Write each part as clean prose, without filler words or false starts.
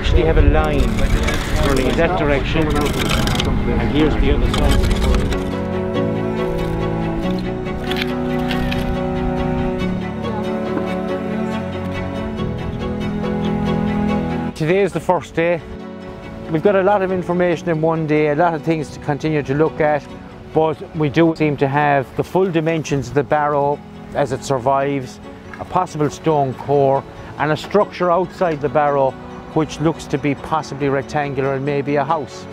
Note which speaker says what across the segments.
Speaker 1: actually have a line running in that direction, and here's the other side. Today is the first day. We've got a lot of information in one day, a lot of things to continue to look at, but we do seem to have the full dimensions of the barrow as it survives, a possible stone core, and a structure outside the barrow which looks to be possibly rectangular and maybe a house.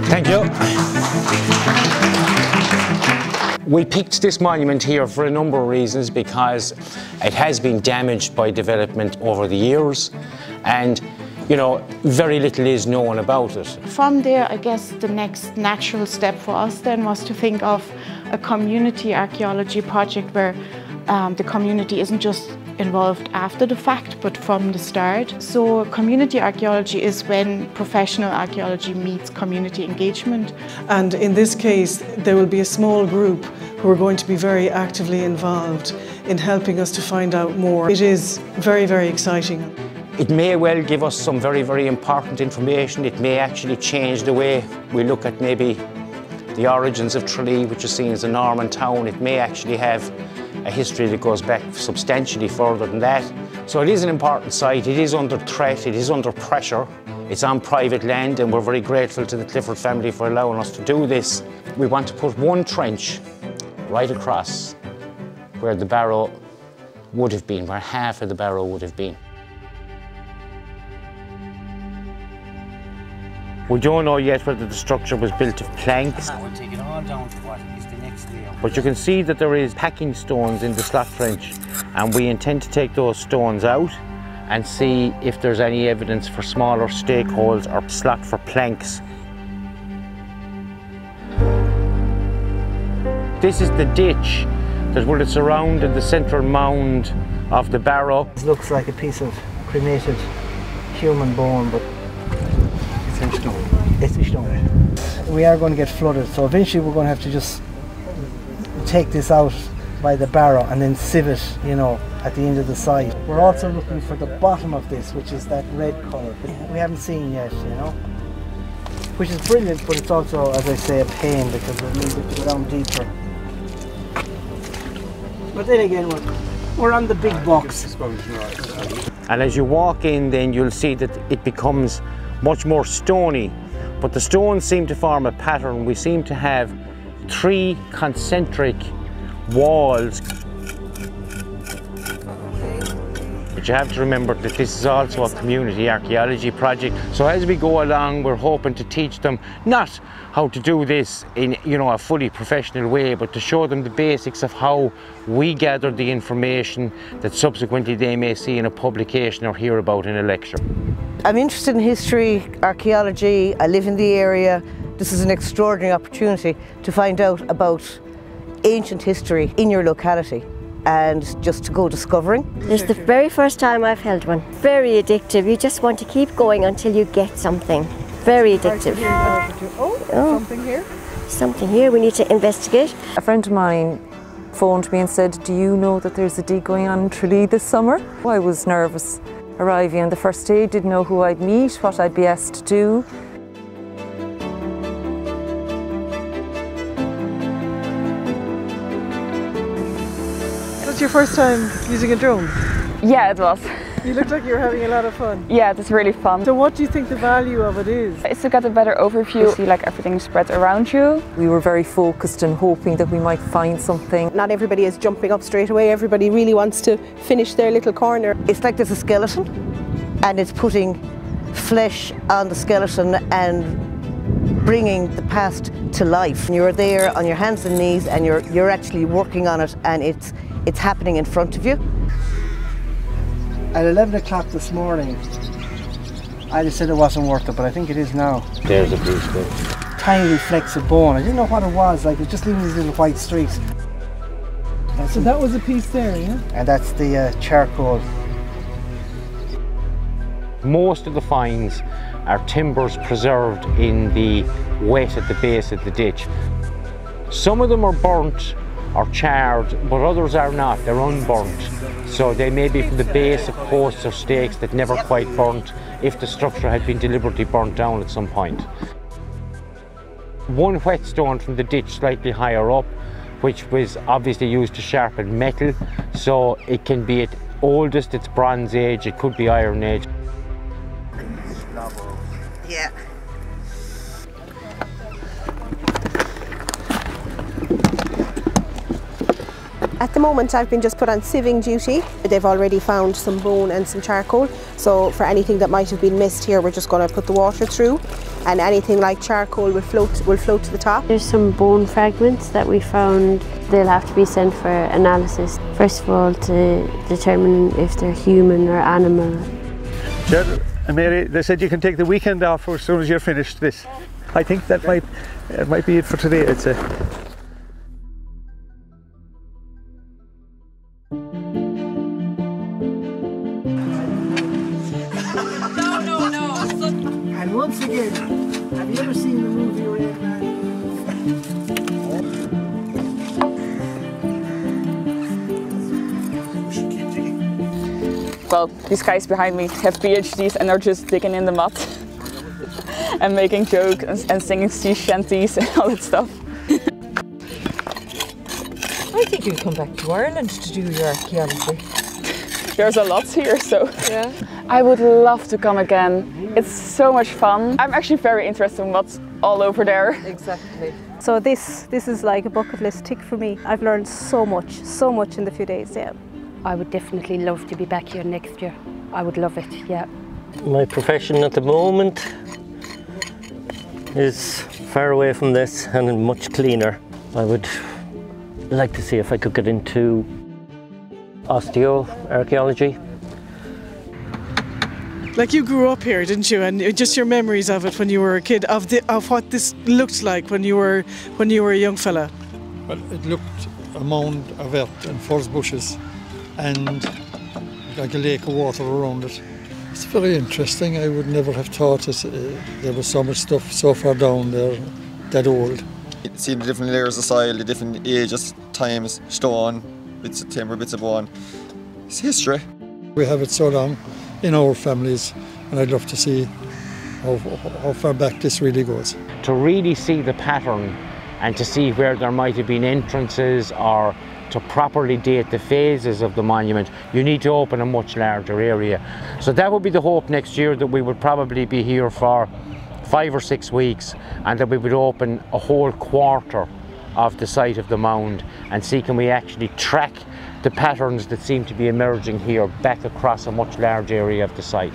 Speaker 1: Thank you. We picked this monument here for a number of reasons, because it has been damaged by development over the years, and you know, very little is known about it.
Speaker 2: From there, I guess the next natural step for us then was to think of a community archaeology project where the community isn't just involved after the fact, but from the start. So community archaeology is when professional archaeology meets community engagement.
Speaker 3: And in this case, there will be a small group who are going to be very actively involved in helping us to find out more. It is very, very exciting.
Speaker 1: It may well give us some very, very important information. It may actually change the way we look at maybe the origins of Tralee, which is seen as a Norman town. It may actually have a history that goes back substantially further than that. So it is an important site, it is under threat, it is under pressure. It's on private land, and we're very grateful to the Clifford family for allowing us to do this. We want to put one trench right across where the barrow would have been, where half of the barrow would have been. We don't know yet whether the structure was built of planks. We'll take it all down to what is the next layer. But you can see that there is packing stones in the slot trench, and we intend to take those stones out and see if there's any evidence for smaller stake holes or slot for planks. This is the ditch that would have surrounded the central mound of the barrow.
Speaker 4: It looks like a piece of cremated human bone, but it's a stone. It's a stone. We are going to get flooded, so eventually we're going to have to just take this out by the barrow and then sieve it, you know, at the end of the site. We're also looking for the bottom of this, which is that red colour, but we haven't seen yet, you know. Which is brilliant, but it's also, as I say, a pain because it means to go down deeper. But then again, we're on the big box.
Speaker 1: And as you walk in, then you'll see that it becomes much more stony, but the stones seem to form a pattern. We seem to have 3 concentric walls. But you have to remember that this is also a community archaeology project. So as we go along, we're hoping to teach them not how to do this in, you know, a fully professional way, but to show them the basics of how we gather the information that subsequently they may see in a publication or hear about in a lecture.
Speaker 5: I'm interested in history, archaeology, I live in the area. This is an extraordinary opportunity to find out about ancient history in your locality and just to go discovering.
Speaker 6: This is the very first time I've held one. Very addictive. You just want to keep going until you get something. Very addictive.
Speaker 5: Oh, something here?
Speaker 6: Something here we need to investigate.
Speaker 7: A friend of mine phoned me and said, do you know that there's a dig going on in Tralee this summer? I was nervous arriving on the first day, didn't know who I'd meet, what I'd be asked to do.
Speaker 3: Was your first time using a drone?
Speaker 8: Yeah, it was.
Speaker 3: You looked like you were having a lot of fun.
Speaker 8: Yeah, it's really fun.
Speaker 3: So what do you think the value of it is?
Speaker 8: It's to get a better overview, see like everything spread around you.
Speaker 7: We were very focused and hoping that we might find something.
Speaker 9: Not everybody is jumping up straight away. Everybody really wants to finish their little corner.
Speaker 5: It's like there's a skeleton and it's putting flesh on the skeleton and bringing the past to life. You're there on your hands and knees and you're actually working on it, and it's happening in front of you.
Speaker 4: At 11 o'clock this morning, I just said it wasn't worth it, but I think it is now.
Speaker 1: There's a blue squid.
Speaker 4: tiny flecks of bone. I didn't know what it was, like it just leaving these little white streaks.
Speaker 3: So that was a piece there, yeah?
Speaker 4: And that's the charcoal.
Speaker 1: Most of the finds are timbers preserved in the wet at the base of the ditch. Some of them are burnt or charred, but others are not, they're unburnt. So they may be from the base of posts or stakes that never quite burnt if the structure had been deliberately burnt down at some point. One whetstone from the ditch slightly higher up, which was obviously used to sharpen metal, so it can be at oldest it's Bronze Age, it could be Iron Age.
Speaker 5: Yeah.
Speaker 9: At the moment I've been just put on sieving duty. They've already found some bone and some charcoal, so for anything that might have been missed here we're just going to put the water through, and anything like charcoal will float to the top.
Speaker 6: There's some bone fragments that we found. They'll have to be sent for analysis. First of all, to determine if they're human or animal.
Speaker 10: Jed and Mary, they said you can take the weekend off as soon as you're finished this. I think that might be it for today, I'd say.
Speaker 4: And once again, have you ever seen the movie Rain Man?
Speaker 8: Well, these guys behind me have PhDs and are just digging in the mud and making jokes and singing sea shanties and all that stuff.
Speaker 7: I think you'll come back to Ireland to do your archaeology.
Speaker 8: There's a lot here, so
Speaker 7: yeah.
Speaker 8: I would love to come again. It's so much fun. I'm actually very interested in what's all over there.
Speaker 7: Exactly.
Speaker 11: So this is like a bucket list tick for me. I've learned so much in the few days, yeah.
Speaker 12: I would definitely love to be back here next year. I would love it, yeah.
Speaker 13: My profession at the moment is far away from this and much cleaner. I would like to see if I could get into archaeology.
Speaker 3: Like you grew up here, didn't you? And just your memories of it when you were a kid, of what this looked like when you were a young fella.
Speaker 14: Well, it looked a mound of earth and furze bushes and like a lake of water around it. It's very interesting. I would never have thought that there was so much stuff so far down there, that old.
Speaker 15: See the different layers of soil, the different ages, times, stone, bits of timber, bits of bone. It's history.
Speaker 14: We have it so long in our families, and I'd love to see how far back this really goes.
Speaker 1: To really see the pattern and to see where there might have been entrances or to properly date the phases of the monument, you need to open a much larger area. So that would be the hope next year, that we would probably be here for 5 or 6 weeks and that we would open a whole quarter of the site of the mound and see can we actually track the patterns that seem to be emerging here back across a much larger area of the site.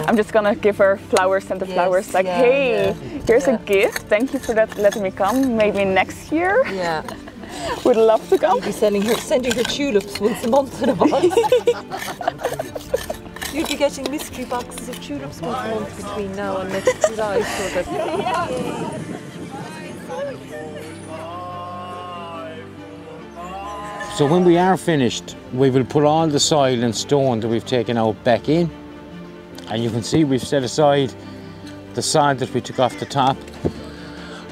Speaker 8: I'm just gonna give her flowers, send the flowers, like, hey, here's a gift, thank you for that, letting me come, maybe next year.
Speaker 7: Yeah.
Speaker 8: Would love to come.
Speaker 7: You'd be sending her tulips once a month in advance. You'd be getting mystery boxes of tulips once a month between now and next July, so that...
Speaker 1: So when we are finished, we will put all the soil and stone that we've taken out back in. And you can see we've set aside the sod that we took off the top.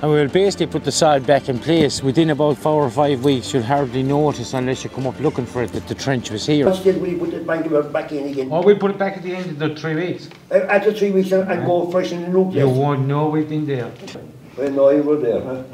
Speaker 1: And we will basically put the sod back in place. Within about 4 or 5 weeks, you'll hardly notice, unless you come up looking for it, that the trench was here.
Speaker 16: Did we put it back in again?
Speaker 1: Oh, we'll put it back at the end of the 3 weeks.
Speaker 16: After 3 weeks and go fresh in the new place?
Speaker 1: You won't know we've been there.
Speaker 16: Well, no, you were there, huh?